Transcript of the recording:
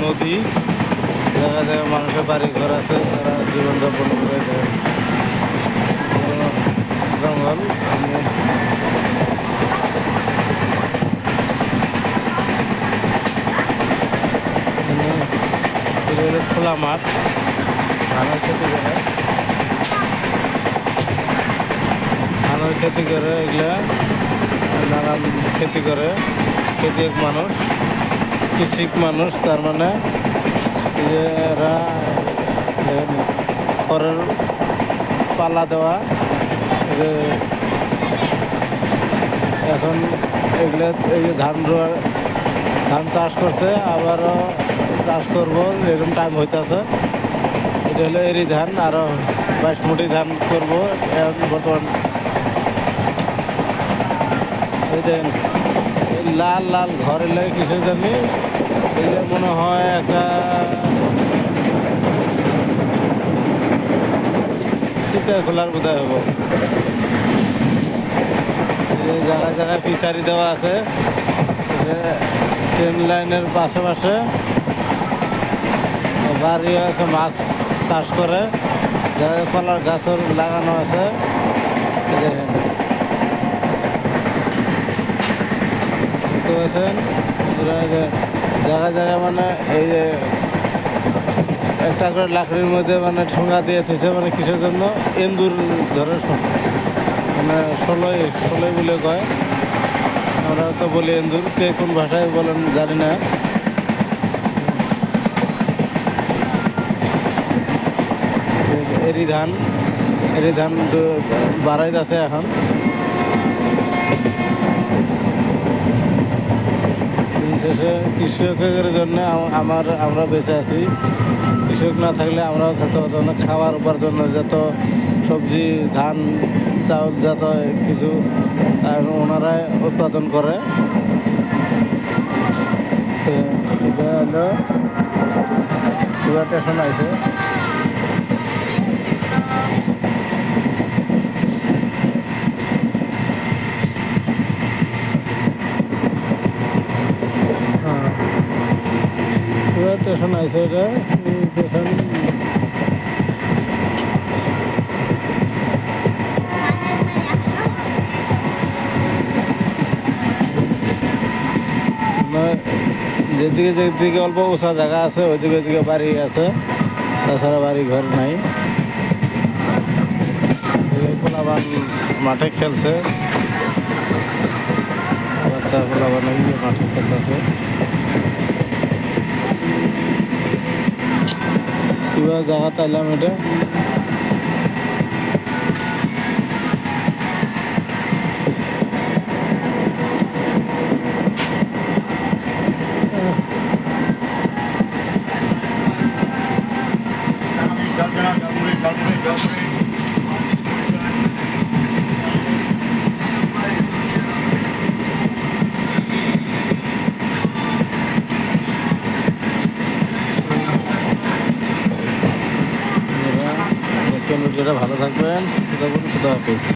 নদী, জায়গায় জায়গায় মানুষের বাড়ি ঘর আছে, তারা জীবনযাপন করে দেয়। জঙ্গল খোলা মাঠ, ধানের খেতি করে, ধানের খেতি করে, এগুলা নানান খেতি করে। খেতিয়ক মানুষ, কৃষিক মানুষ, তার মানে এরা খড়ের পালা দেওয়া। এখন এগুলো এই যে ধান রোয়া, ধান চাষ করছে, আবারও চাষ করবো, এরকম টাইম হইতেছে। এটা হলো এরি ধান, আরও বাসমতি ধান করবো এখন বর্তমান। এই দেন লাল লাল ঘরের লাগে কিসের জানি, এই যে মনে হয় একটা চিতা খোলার বোধহয় হবো। জায়গায় জায়গায় ফিশারি দেওয়া আছে, ট্রেন লাইনের পাশে পাশে বাড়ি আছে, মাছ চাষ করে, জায়গায় কলার গাছও লাগানো আছে। দেখেন বুঝতে পারছেন, জায়গায় জায়গায় মানে এই যে একটা করে লাকড়ির মধ্যে মানে ঠোঙা দিয়ে থুইছে, মানে কিসের জন্য, এন্দুর ধরে, মানে ষোলোই বলে কয়, আমরা তো বলি এন্দুর, কে কোন ভাষায় বলেন জানি না। এরি ধান বাড়াই আছে এখন। শেষে কৃষকের জন্য আমরা বেঁচে আছি। কৃষক না থাকলে আমরাও থাকতে পারতাম না। খাওয়ার উপার্জন যত সবজি, ধান, চাউল, যত কিছু ওনারাই উৎপাদন করে। এটা হলো স্টেশন আছে। স্টেশন আছে, এটা স্টেশন যেদিকে অল্প উঁচা জায়গা আছে, ওইদিকে বাড়ি আছে, তাছাড়া বাড়ি ঘর নাই। পোলাবান মাঠে খেলছে, বাচ্চা পোলাবান মাঠে খেলতেছে। কিবা জায়গা তাইলাম এটা, ভালো থাকবেন, সুস্থ থাকবেন, খুদা হাফেজ।